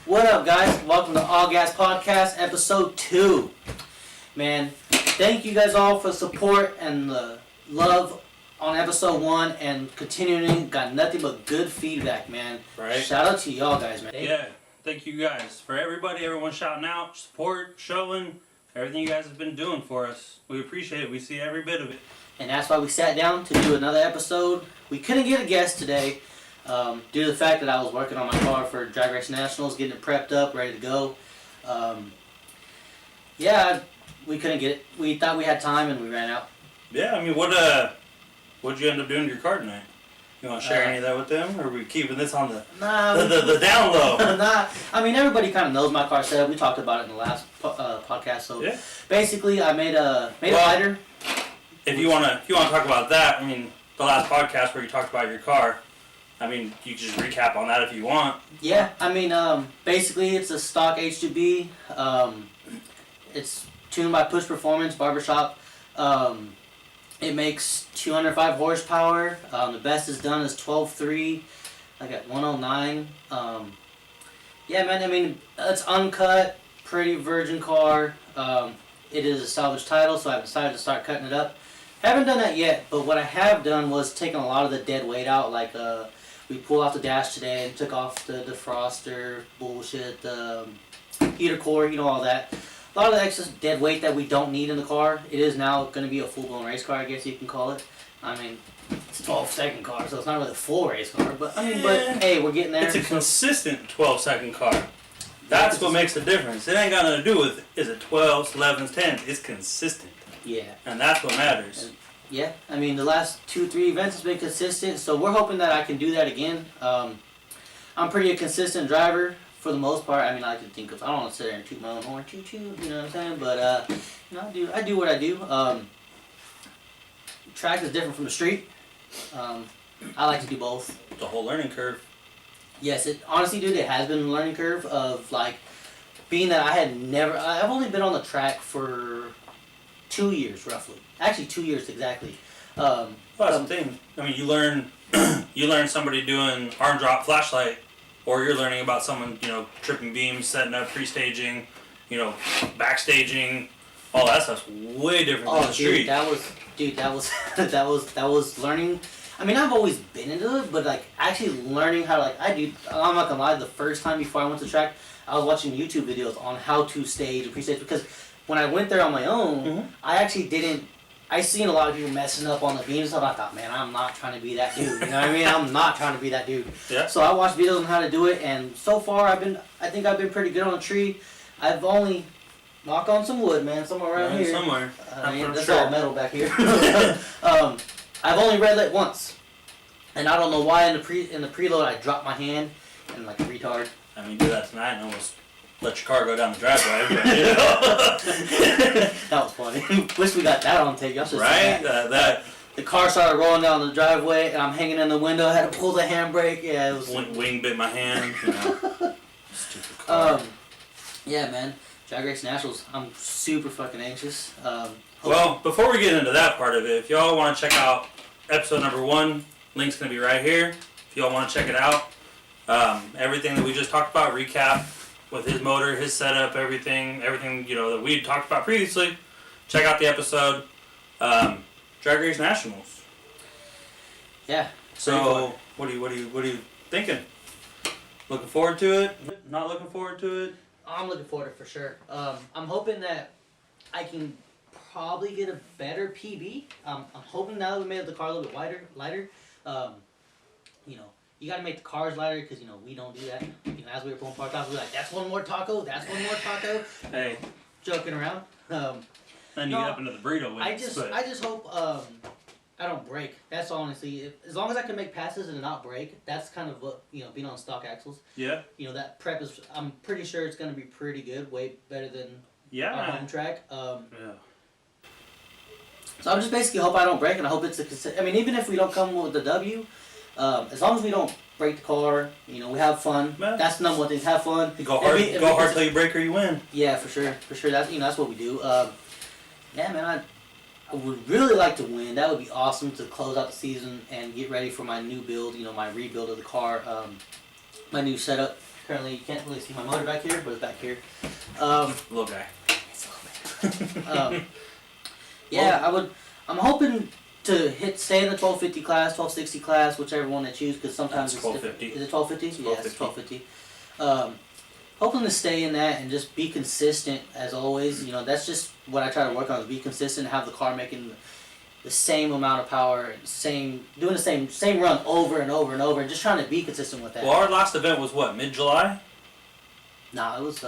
What up, guys? Welcome to All Gas Podcast, Episode 2. Man, thank you guys all for the support and the love on Episode 1 and continuing. Got nothing but good feedback, man. Right. Shout out to y'all guys, man. Thank you guys. For everyone shouting out, support, showing, everything you guys have been doing for us. We appreciate it. We see every bit of it. And that's why we sat down to do another episode. We couldn't get a guest today. Due to the fact that I was working on my car for Drag Race Nationals, getting it prepped up, ready to go. We couldn't get it. We thought we had time and we ran out. Yeah, I mean, what'd you end up doing to your car tonight? You want to share any of that with them, or are we keeping this on the down low? Nah, I mean, everybody kind of knows my car setup. We talked about it in the last podcast. So yeah. Basically, I made a lighter. If you wanna talk about that, I mean, the last podcast where you talked about your car. I mean, you can just recap on that if you want. Yeah, I mean, basically it's a stock H2B. It's tuned by Push Performance Barbershop. It makes 205 horsepower. The best is done is 12.3, like at 109. Yeah, man, I mean, it's uncut, pretty virgin car. It is a salvage title, so I decided to start cutting it up. Haven't done that yet, but what I have done was taken a lot of the dead weight out, like we pulled off the dash today and took off the defroster, bullshit, the heater core, all that. A lot of the excess dead weight that we don't need in the car. It is now going to be a full-blown race car, I guess you can call it. I mean, it's a 12-second car, so it's not really a full race car. But hey, we're getting there. It's a consistent 12-second car. That's what makes the difference. It ain't got nothing to do with, is it 12s, 11s, 10s. It's consistent. Yeah. And that's what matters. Yeah, I mean, the last 2-3 events has been consistent, so we're hoping that I can do that again. I'm pretty a consistent driver for the most part. I mean, I like to think of, I don't want to sit there and toot my own horn, choo-choo, you know what I'm saying? But, I do what I do. Track is different from the street. I like to do both. The whole learning curve. Yes, honestly, dude, it has been a learning curve of, like, being that I've only been on the track for 2 years, roughly. Actually, 2 years exactly. Well, that's the thing. I mean, you learn somebody doing arm drop flashlight, or you're learning about someone, tripping beams, setting up, pre-staging, backstaging, all that stuff's way different than the street. That was learning. I mean, I've always been into it, but like actually learning how to I'm not gonna lie. The first time before I went to track, I was watching YouTube videos on how to stage and pre-stage because when I went there on my own, I actually didn't. I seen a lot of people messing up on the beams and stuff. I thought, man, I'm not trying to be that dude. You know what I mean? I'm not trying to be that dude. Yeah. So I watched videos on how to do it, and so far I think I've been pretty good on a tree. I've only knock on some wood, man, somewhere around here. Somewhere. That's all metal back here. I've only red lit once, and I don't know why in the preload I dropped my hand and like a retard. I mean, do that tonight and almost let your car go down the driveway. But, That was funny. Wish we got that on tape. Y'all should right? The car started rolling down the driveway, and I'm hanging in the window. I had to pull the handbrake. Yeah, it was. Wing bit my hand. Stupid car. Yeah, man. Drag Race Nationals. I'm super fucking anxious. Well, before we get into that part of it, if y'all want to check out episode number 1, link's gonna be right here. If y'all want to check it out, everything that we just talked about, recap with his motor, his setup, everything that we talked about previously. Check out the episode. Drag Race Nationals. Yeah. So, what are you thinking? Looking forward to it? Not looking forward to it? I'm looking forward to it for sure. I'm hoping that I can probably get a better PB. I'm hoping now that we made the car a little bit lighter. You gotta make the cars lighter because we don't do that. As we were pulling parts off, we were like, "That's one more taco. That's one more taco." Hey, joking around. Then you get up into the burrito weights. I just hope I don't break. That's honestly, as long as I can make passes and not break, that's kind of what being on stock axles. Yeah. That prep is. I'm pretty sure it's gonna be pretty good. Way better than our home track. Yeah. So I just basically hope I don't break, and I hope it's even if we don't come with the W, as long as we don't break the car, we have fun. Man. That's the number one thing. Have fun. You go hard till you break or you win. Yeah, for sure. That's what we do. Yeah, man. I would really like to win. That would be awesome to close out the season and get ready for my new build. My rebuild of the car. my new setup. Currently, you can't really see my motor back here, but it's back here. Little guy. It's a little bit. Yeah, I'm hoping to stay in the 1250 class, 1260 class, whichever one I choose, because sometimes That's it's 1250. Is it 1250? Yeah, it's 1250. Hoping to stay in that and just be consistent as always. You know, that's just what I try to work on, is be consistent, have the car making the same amount of power, doing the same run over and over and over, and just trying to be consistent with that. Well, our last event was what, mid-July? Nah, it was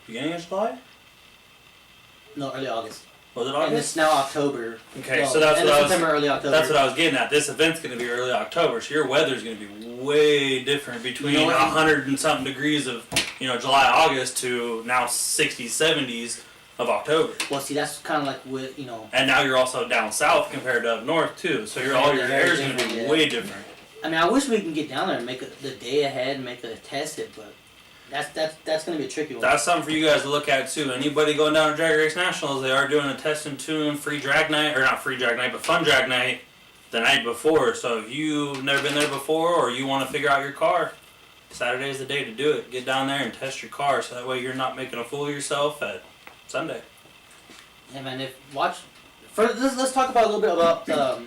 Beginning of July? no, early August. Was it And August? it's now October. Okay, Well, so that's end what of I was. September, early October. That's what I was getting at. This event's going to be early October, so your weather's going to be way different between 100 and something degrees of July, August to now 60s, 70s of October. Well, see, that's kind of like with And now you're also down south compared to up north too, so all your air is going to be way different. I mean, I wish we can get down there and make the day ahead and make a test it, but that's going to be a tricky one. That's something for you guys to look at too. Anybody going down to Drag Race Nationals, they are doing a test and tune free drag night, or not free drag night, but fun drag night the night before. So if you've never been there before, or you want to figure out your car, Saturday is the day to do it. Get down there and test your car, so that way you're not making a fool of yourself at Sunday. Yeah, man. Let's talk about a little bit about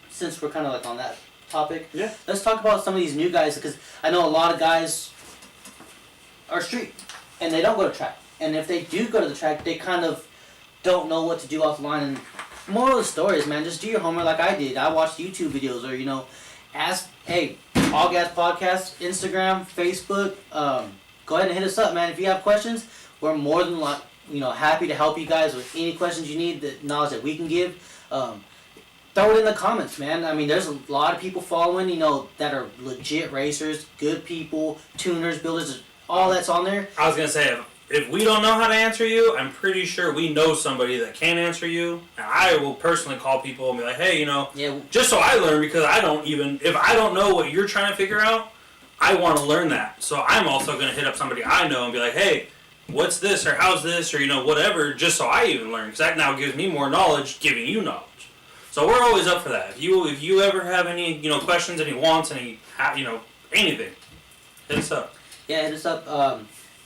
since we're kind of like on that topic. Yeah. Let's talk about some of these new guys, because I know a lot of guys are street and they don't go to track, and if they do go to the track, they kind of don't know what to do off the line. And moral of the story is, man, just do your homework like I did. I watched YouTube videos, or ask. Hey, All Gas Podcast, Instagram, Facebook. Go ahead and hit us up, man. If you have questions, we're more than happy to help you guys with any questions you need, the knowledge that we can give. Throw it in the comments, man. I mean, there's a lot of people following, that are legit racers, good people, tuners, builders, all that's on there. I was going to say, if we don't know how to answer you, I'm pretty sure we know somebody that can answer you. And I will personally call people and be like, hey, just so I learn, because if I don't know what you're trying to figure out, I want to learn that. So I'm also going to hit up somebody I know and be like, hey, what's this, or how's this, or whatever, just so I even learn, because that now gives me more knowledge, giving you knowledge. So we're always up for that. If you ever have any questions, any wants, any anything, hit us up. Yeah, hit us up.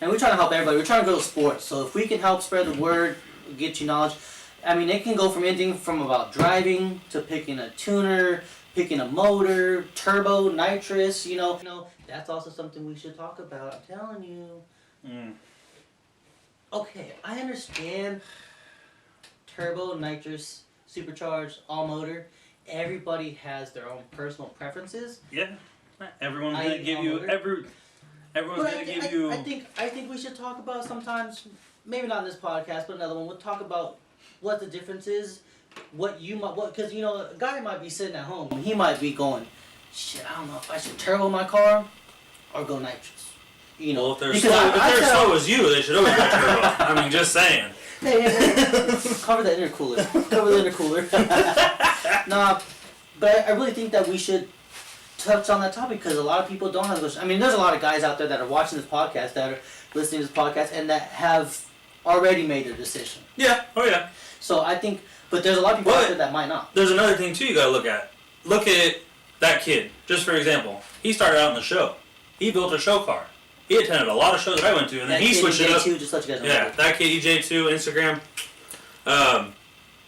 And we're trying to help everybody. We're trying to grow sports. So if we can help spread the word, get you knowledge, I mean, it can go from anything from about driving to picking a tuner, picking a motor, turbo, nitrous. That's also something we should talk about. I'm telling you. Okay, I understand turbo, nitrous, supercharged, all motor. Everybody has their own personal preferences. Yeah, everyone's gonna give you Everyone's gonna give you. I think we should talk about sometimes, maybe not in this podcast, but another one. We'll talk about what the difference is, because a guy might be sitting at home and he might be going, shit, I don't know if I should turbo my car or go nitrous. Well, if they're slow as you, they should always go turbo. I mean, just saying. Hey, cover the intercooler. Cover the intercooler. Nah, but I really think that we should touch on that topic, because a lot of people don't have those. I mean, there's a lot of guys out there that are watching this podcast, that are listening to this podcast, and that have already made their decision. Yeah. Oh yeah. So I think, but there's a lot of people out there that might not. There's another thing too you gotta look at. Look at that kid. Just for example, he started out in the show. He built a show car. He attended a lot of shows that I went to, and then he switched it up. Just let you guys know. Yeah, that kid EJ2 Instagram.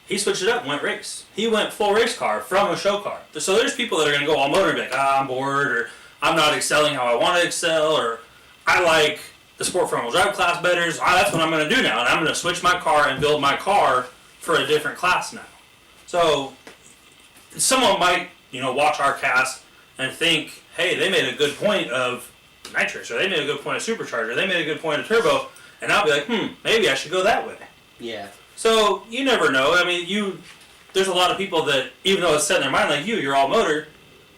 He switched it up and went race. He went full race car from a show car. So there's people that are going to go all motor and be like, I'm bored, or I'm not excelling how I want to excel, or I like the sport front-wheel drive class better, so that's what I'm going to do now. And I'm going to switch my car and build my car for a different class now. So someone might, watch our cast and think, hey, they made a good point of nitrous, or they made a good point of supercharger, they made a good point of turbo, and I'll be like, maybe I should go that way. Yeah. So, you never know. I mean, there's a lot of people that, even though it's set in their mind like you're all motor,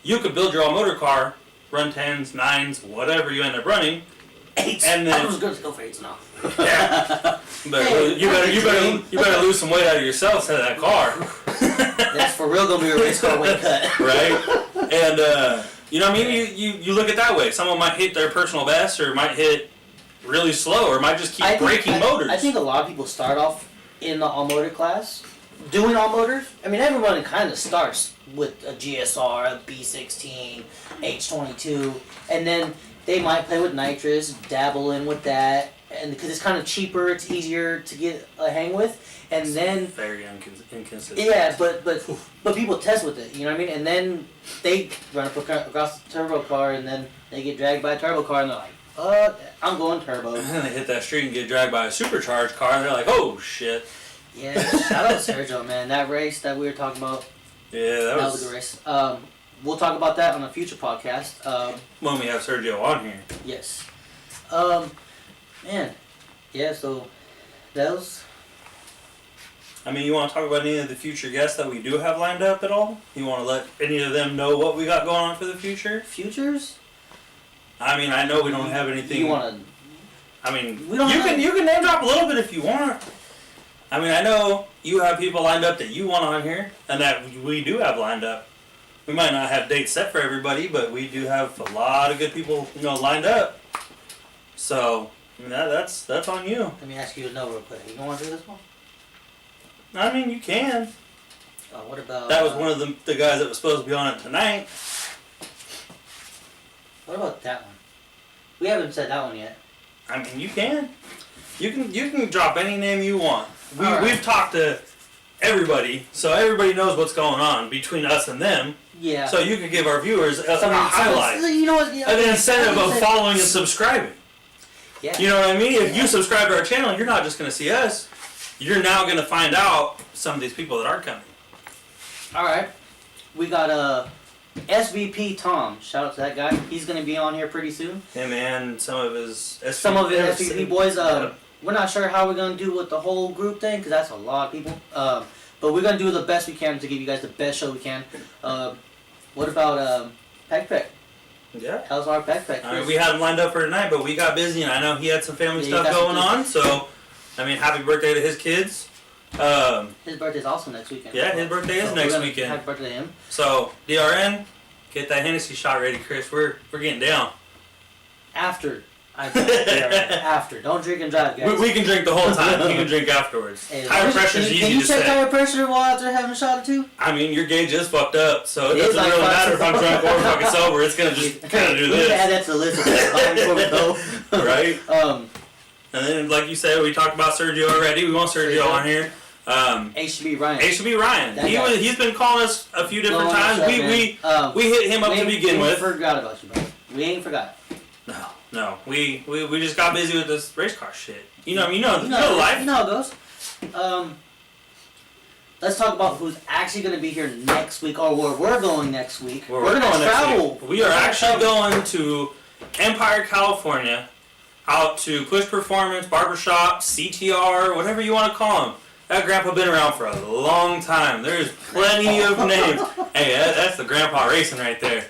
you could build your all motor car, run 10s, 9s, whatever you end up running. 8s. And then, I was going to go for 8s now. Yeah. But hey, you better lose some weight out of yourself instead of that car. That's for real going to be a race car weight cut. Right? And, you know what I mean? You look at it that way. Someone might hit their personal best, or might hit really slow, or might just keep breaking motors. I think a lot of people start off in the all motor class doing all motors. I mean, everyone kind of starts with a GSR, a B16, H22, and then they might play with nitrous, dabble in with that, and because it's kind of cheaper, it's easier to get a hang with, and then very inconsistent. yeah, but people test with it, you know what I mean? And then they run up across the turbo car, and then they get dragged by a turbo car, and they're like, I'm going turbo. And then they hit that street and get dragged by a supercharged car, and they're like, oh shit. Yeah, shout out Sergio, man. That race that we were talking about. Yeah, that was a good race. We'll talk about that on a future podcast. When we have Sergio on here. Yes. Man. Yeah, so that was... I mean, you want to talk about any of the future guests that we do have lined up at all? You want to let any of them know what we got going on for the future? Futures? I mean, I know we don't have anything... You want to... I mean, you can name drop a little bit if you want. I mean, I know you have people lined up that you want on here, and that we do have lined up. We might not have dates set for everybody, but we do have a lot of good people, lined up. So, I mean, that's on you. Let me ask you a note real quick. You don't want to do this one? I mean, you can. What about... That was one of the guys that was supposed to be on it tonight. What about that one? We haven't said that one yet. I mean, you can. You can drop any name you want. Right. We've talked to everybody, so everybody knows what's going on between us and them. Yeah. So you could give our viewers a highlight, you know what, an incentive of following and subscribing. Yeah. You know what I mean? If you subscribe to our channel, you're not just going to see us. You're now going to find out some of these people that are coming. All right. We got SVP Tom. Shout out to that guy. He's going to be on here pretty soon. Him and some of his SVP boys. We're not sure how we're going to do with the whole group thing, because that's a lot of people. But we're going to do the best we can to give you guys the best show we can. What about Peck Peck? Yeah. How's our Peck Peck? I mean, we had him lined up for tonight, but we got busy, and I know he had some family stuff going on, so, I mean, happy birthday to his kids. His birthday's also next weekend. Yeah, his birthday is next weekend. Happy birthday to him. So, DRN, get that Hennessy shot ready, Chris. We're getting down. After. After. Don't drink and drive, guys. We can drink the whole time. You can drink afterwards. Hey, tire pressure is easy to set. Can you check tire pressure while after having a shot or two? I mean, your gauge is fucked up, so it doesn't really matter if I'm drunk or fucking sober. It's gonna just kind of do this. We can add that to the list before we go. Right? And then, like you said, we talked about Sergio already. We want Sergio on here. HB Ryan. HB Ryan. He's been calling us a few different times. We hit him up to begin with. We forgot about you, bro. We ain't forgot. No. We just got busy with this race car shit. You know life. You know how it goes. Let's talk about who's actually going to be here next week, or where we're going next week. We're going to travel. We are actually going to Empire, California, out to Push Performance, Barbershop, CTR, whatever you want to call them. That grandpa been around for a long time. There's plenty of names. Hey, that's the grandpa racing right there.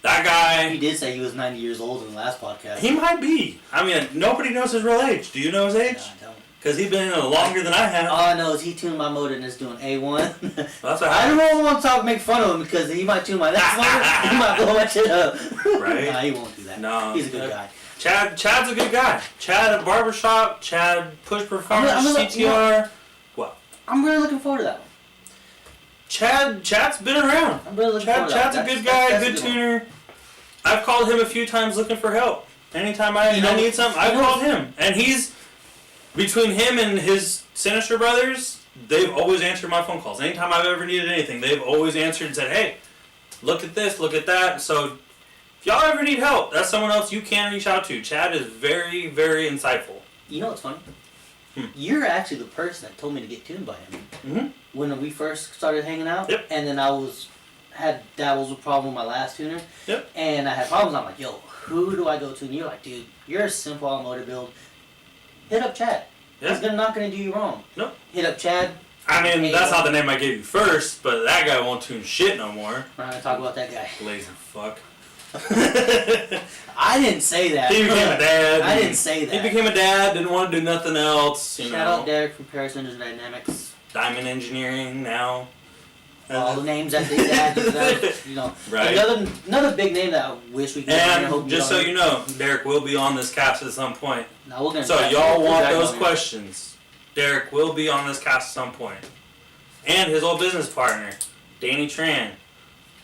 That guy... He did say he was 90 years old in the last podcast. He might be. I mean, nobody knows his real age. Do you know his age? No, I don't. Because he's been in it longer than I have. All I know is he tuned my motor and is doing A1. Well, that's what I don't want to make fun of him because he might tune my next motor. He might blow my shit up. Right? Nah, he won't do that. No. He's a good guy. Chad's a good guy. Chad at Barbershop, Chad Push Performance, CTR. What? I'm really looking forward to that one. Chad's been around. I'm really looking forward to that. Chad's a good guy, good tuner. I've called him a few times looking for help. Anytime I need something, I've called him. And he's, between him and his Sinister brothers, they've always answered my phone calls. Anytime I've ever needed anything, they've always answered and said, hey, look at this, look at that. So if y'all ever need help, that's someone else you can reach out to. Chad is very, very insightful. You know what's funny? You're actually the person that told me to get tuned by him. Mm-hmm. When we first started hanging out. Yep. And then I had dabbles with problem with my last tuner. Yep. And I had problems. I'm like, yo, who do I go to? And you're like, dude, you're a simple automotive build. Hit up Chad. Yeah. He's not going to do you wrong. Nope. Hit up Chad. I mean, that's not the name I gave you first, but that guy won't tune shit no more. We're not going to talk about that guy. Lazy fuck. I didn't say that. He became a dad. I didn't say that. He became a dad, didn't want to do nothing else. Shout out Derek from Paris Engine Dynamics. Diamond Engineering now. All the names that they had, Right. Another big name that I wish we could get on. And just so you know, Derek will be on this cast at some point. No, we're gonna so y'all want those questions. Derek will be on this cast at some point. And his old business partner, Danny Tran.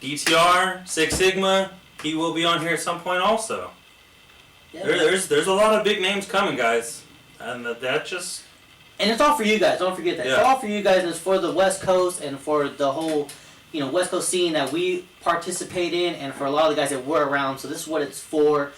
DTR, Six Sigma, he will be on here at some point also. Yeah, there's a lot of big names coming, guys, and that just. And it's all for you guys. Don't forget that. Yeah. It's all for you guys, and it's for the West Coast and for the whole, West Coast scene that we participate in, and for a lot of the guys that we're around. So this is what it's for.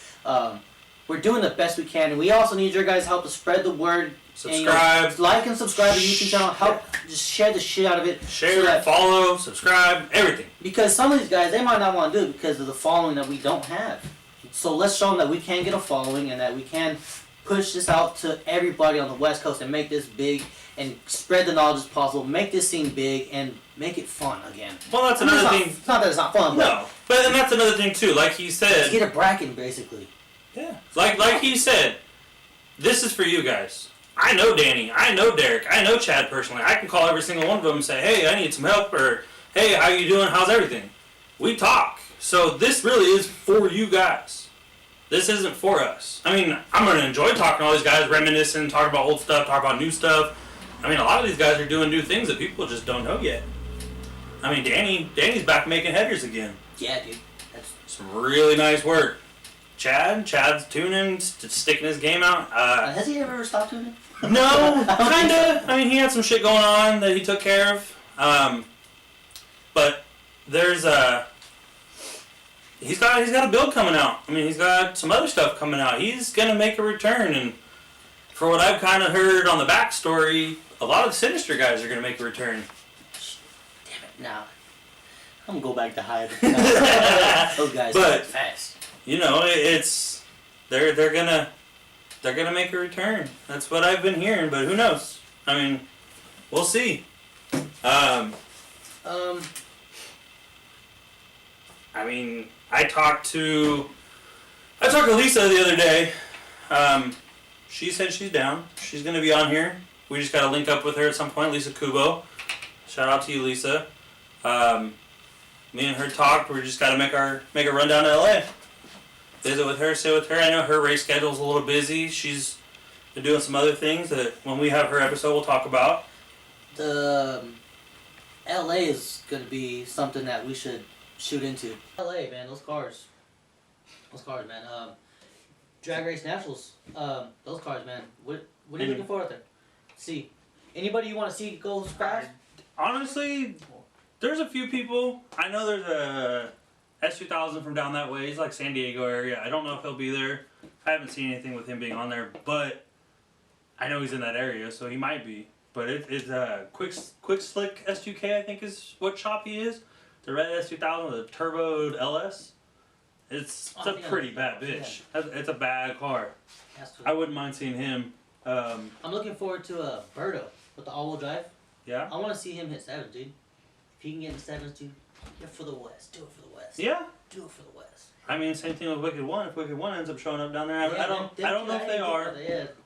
We're doing the best we can, and we also need your guys' help to spread the word. Subscribe. And, like and subscribe to the YouTube channel. Help just share the shit out of it. Share, follow, subscribe, everything. Because some of these guys, they might not want to do it because of the following that we don't have. So let's show them that we can get a following and that we can push this out to everybody on the West Coast and make this big and spread the knowledge as possible. Make this scene big and make it fun again. Well, that's another thing. It's not that it's not fun, no, but and that's another thing too. Like he said, get a bracket basically. Yeah. Like he said, this is for you guys. I know Danny. I know Derek. I know Chad personally. I can call every single one of them and say, hey, I need some help, or hey, how you doing? How's everything? We talk. So this really is for you guys. This isn't for us. I mean, I'm going to enjoy talking to all these guys, reminiscing, talking about old stuff, talking about new stuff. I mean, a lot of these guys are doing new things that people just don't know yet. I mean, Danny's back making headers again. Yeah, dude. That's some really nice work. Chad's tuning, sticking his game out. Has he ever stopped tuning? No, kinda. I mean, he had some shit going on that he took care of. But there's he's got a build coming out. I mean, he's got some other stuff coming out. He's gonna make a return, and for what I've kind of heard on the backstory, a lot of the Sinister guys are gonna make a return. Damn it! Now I'm gonna go back to hide. Those guys but, fast. You know, it's they're gonna make a return. That's what I've been hearing, but who knows? I mean, we'll see. I mean, I talked to Lisa the other day. She said she's down. She's gonna be on here. We just gotta link up with her at some point. Lisa Kubo. Shout out to you, Lisa. Me and her talked. We just gotta make a run down to LA. Visit with her, sit with her. I know her race schedule's a little busy. She's been doing some other things that when we have her episode, we'll talk about. The LA is gonna be something that we should shoot into. LA, man, those cars, man. Drag Race Nationals, those cars, man. What are you looking for out there? See, anybody you want to see go crash? Honestly, there's a few people. I know there's a S2000 from down that way. He's like San Diego area. I don't know if he'll be there. I haven't seen anything with him being on there, but I know he's in that area, so he might be. But it's a quick slick S2K, I think is what shop he is. The red S2000 with a turboed LS. It's a pretty bad bitch. Yeah. It's a bad car. I wouldn't mind seeing him. I'm looking forward to a Berto with the all-wheel drive. Yeah. I want to see him hit 7s, dude. If he can get in 7s, dude, get for the West. Do it for the West. Yeah. Do it for the West. I mean, same thing with Wicked One. If Wicked One ends up showing up down there, I don't know if they are.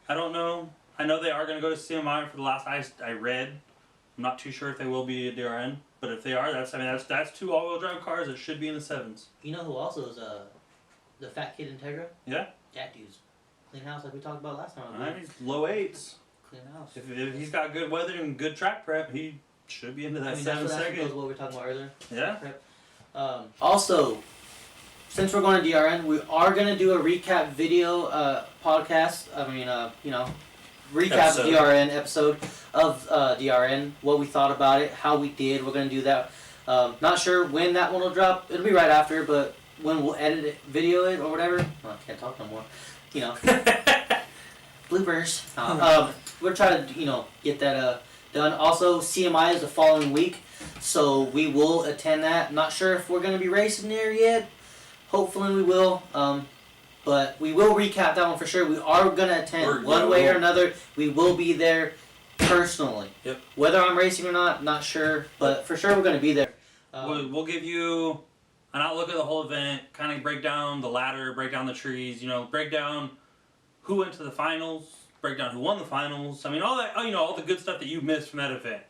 I don't know. I know they are going to go to CMI for the last I read. I'm not too sure if they will be at DRN, but if they are, that's two all-wheel drive cars that should be in the 7s. You know who also is the Fat Kid Integra? Yeah. That dude's clean house like we talked about last time. He's low 8s. Clean house. If he's got good weather and good track prep, he should be into that 7 second. That's what we were talking about earlier. Yeah. Also, since we're going to DRN, we are going to do a recap video podcast. Recap DRN episode of DRN, what we thought about it, how we did. We're going to do that. Not sure when that one will drop. It'll be right after, but when we'll edit it, video it, or whatever. Well, I can't talk no more. Bloopers. We're trying to, get that done. Also, CMI is the following week, so we will attend that. Not sure if we're going to be racing there yet. Hopefully we will. But we will recap that one for sure. We are going to attend one way or another. We will be there personally. Yep. Whether I'm racing or not sure. But for sure we're going to be there. We'll give you an outlook at the whole event, kind of break down the ladder, break down the trees, break down who went to the finals, break down who won the finals. I mean, all that, all the good stuff that you missed from that event.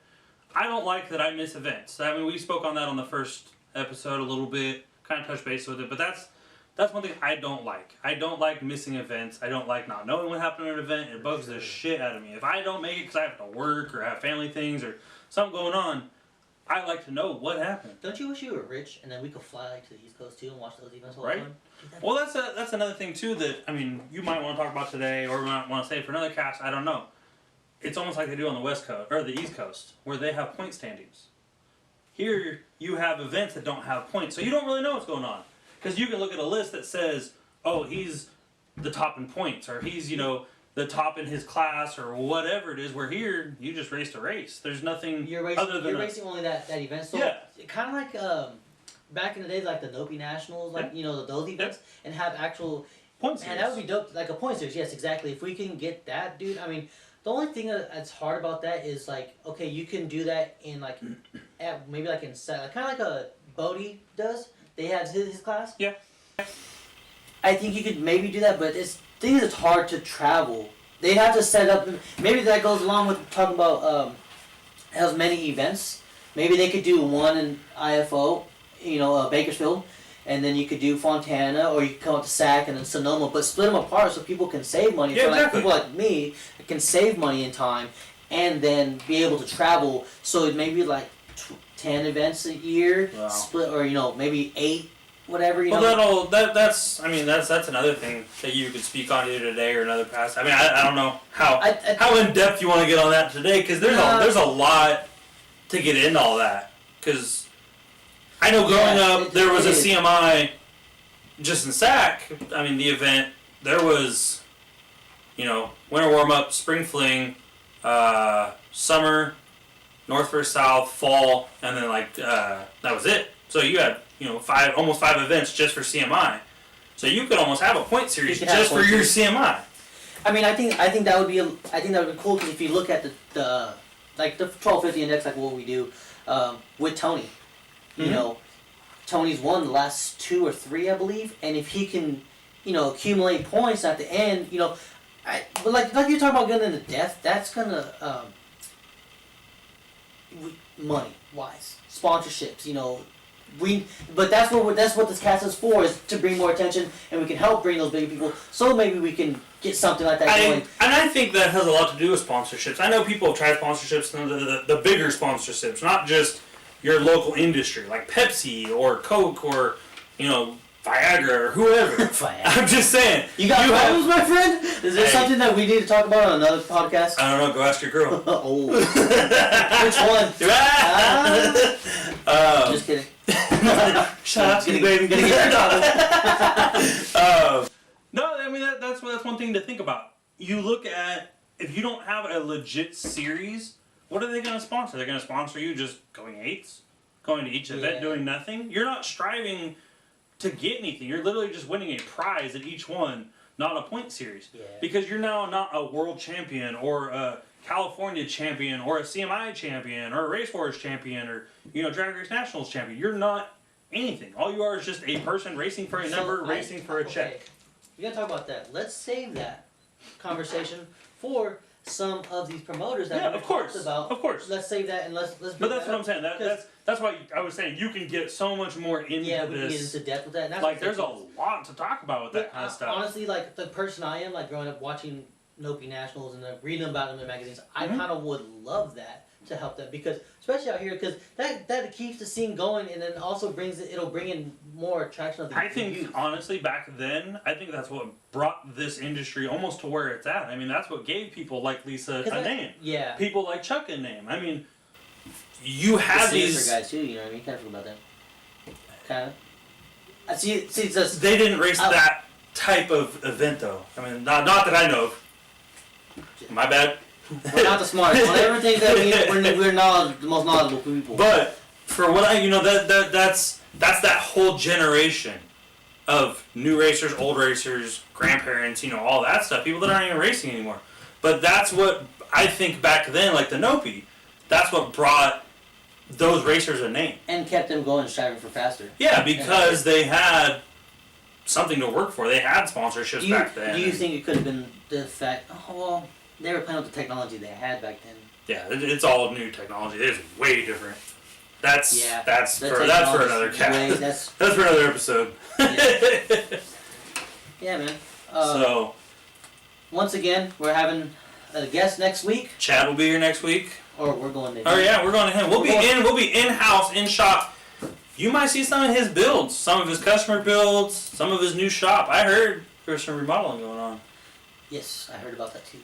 I don't like that I miss events. I mean, we spoke on that on the first episode a little bit, kind of touched base with it, but that's one thing I don't like. I don't like missing events. I don't like not knowing what happened at an event. It bugs the shit out of me. If I don't make it because I have to work or have family things or something going on, I like to know what happened. Don't you wish you were rich and then we could fly to the East Coast too and watch those events all the time? Well, that's another thing too that you might want to talk about today, or might want to save for another cast. I don't know. It's almost like they do on the West Coast or the East Coast, where they have point standings. Here you have events that don't have points, so you don't really know what's going on, because you can look at a list that says, "Oh, he's the top in points," or he's the top in his class, or whatever it is. Where here you just raced a race. There's nothing other than racing only that event. So yeah. Kind of like back in the day, like the Nopi Nationals, like those events, and have actual point series. And that would be dope, like a point series. Yes, exactly. If we can get that, dude. I mean, the only thing that's hard about that is like, okay, you can do that in like, maybe like in kind of like a Bodie does. They have his class. Yeah. I think you could maybe do that, but it's hard to travel. They have to set up. Maybe that goes along with talking about has many events. Maybe they could do one in IFO, Bakersfield, and then you could do Fontana, or you could come up to Sac and then Sonoma, but split them apart so people can save money. Yeah, so exactly. Like people like me can save money in time, and then be able to travel. So it may be like 10 events a year, wow. Split, or maybe 8. Whatever, well, that's another thing that you could speak on either today or another past. I don't know how in depth you want to get on that today, because there's a lot to get into all that. Because I know growing up there was a CMI just in Sac. The event there was, winter warm up, spring fling, summer, north versus south, fall, and then that was it. So you had almost 5 events just for CMI. So you could almost have a point series just for your CMI. I think that would be cool, because if you look at the 1250 index, like what we do with Tony, Tony's won the last 2 or 3, I believe, and if he can, accumulate points at the end, but like you're talking about getting into depth, that's gonna money wise, sponsorships, but that's what this cast is for, is to bring more attention, and we can help bring those big people. So maybe we can get something like that going. And I think that has a lot to do with sponsorships. I know people have tried sponsorships, the bigger sponsorships, not just your local industry, like Pepsi or Coke or Viagra or whoever. Viagra. I'm just saying. You got problems, my friend? Is there something that we need to talk about on another podcast? I don't know. Go ask your girl. Oh. Which one? Just kidding. Shut up, baby. Gonna get No, that's one thing to think about. You look at, if you don't have a legit series, what are they going to sponsor? They're going to sponsor you just going 8s, going to each event, doing nothing. You're not striving to get anything. You're literally just winning a prize at each one, not a point series. Yeah. Because you're now not a world champion, or a California champion, or a CMI champion, or a Race Wars champion, or Drag Race Nationals champion. You're not anything. All you are is just a person racing for a number, racing for a check. We gotta talk about that. Let's save that conversation for some of these promoters that we talked about. Of course. Let's save that, and let's. But that's what I'm saying. That's why I was saying you can get so much more into this. Yeah, we can get into depth with that. And that's there's a lot to talk about with that kind of stuff. Honestly, like the person I am, like growing up watching Nopi Nationals and reading about them in magazines, I kind of would love that to help them, because especially out here, because that keeps the scene going, and then also it'll bring in more attraction of the youth. Honestly, back then, I think that's what brought this industry almost to where it's at. That's what gave people like Lisa a name. Yeah. People like Chuck a name. You have these guys too. You kind of forgot about that. Kind of. See, it's just they didn't race that type of event though. Not that I know of. My bad. We're not the smartest. Whatever things that we're not the most knowledgeable people. But for what that's that whole generation of new racers, old racers, grandparents, all that stuff. People that aren't even racing anymore. But that's what I think back then, like the Nopi. That's what brought those racers a name and kept them going, striving for faster. Yeah, because they had something to work for. They had sponsorships back then. Do you think it could have been the fact? Oh well. They were playing with the technology they had back then. Yeah, it's all new technology. It's way different. That's for another cast. That's for another episode. Yeah, man. So, once again, we're having a guest next week. Chad will be here next week. Or we're going to him. Oh yeah, we're going to him. We'll be in-house, in shop you might see some of his builds, some of his customer builds, some of his new shop. I heard there's some remodeling going on. Yes, I heard about that too.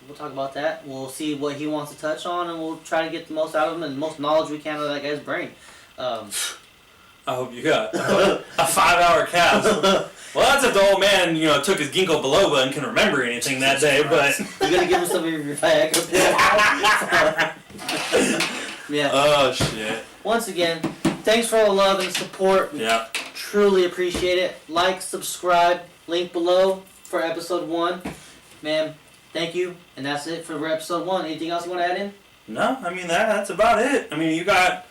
We'll talk about that. We'll see what he wants to touch on, and we'll try to get the most out of him and the most knowledge we can out of that guy's brain. I hope you got a 5-hour cast. Well, that's if the old man, took his ginkgo biloba and can remember anything that day. But you gotta give him some of your Viagra pills. Yeah. Oh shit. Once again, thanks for all the love and support. Yeah. Truly appreciate it. Like, subscribe, link below for episode 1. Man, thank you. And that's it for episode 1. Anything else you want to add in? No, I mean that's about it. I mean, you got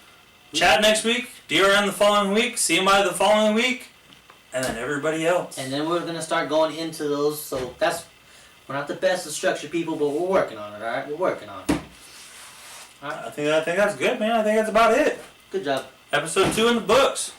Chad next week, DRN the following week, CMI the following week, and then everybody else. And then we're gonna start going into those. So we're not the best of structured people, but we're working on it. All right, we're working on it. All right. I think that's good, man. I think that's about it. Good job. Episode 2 in the books.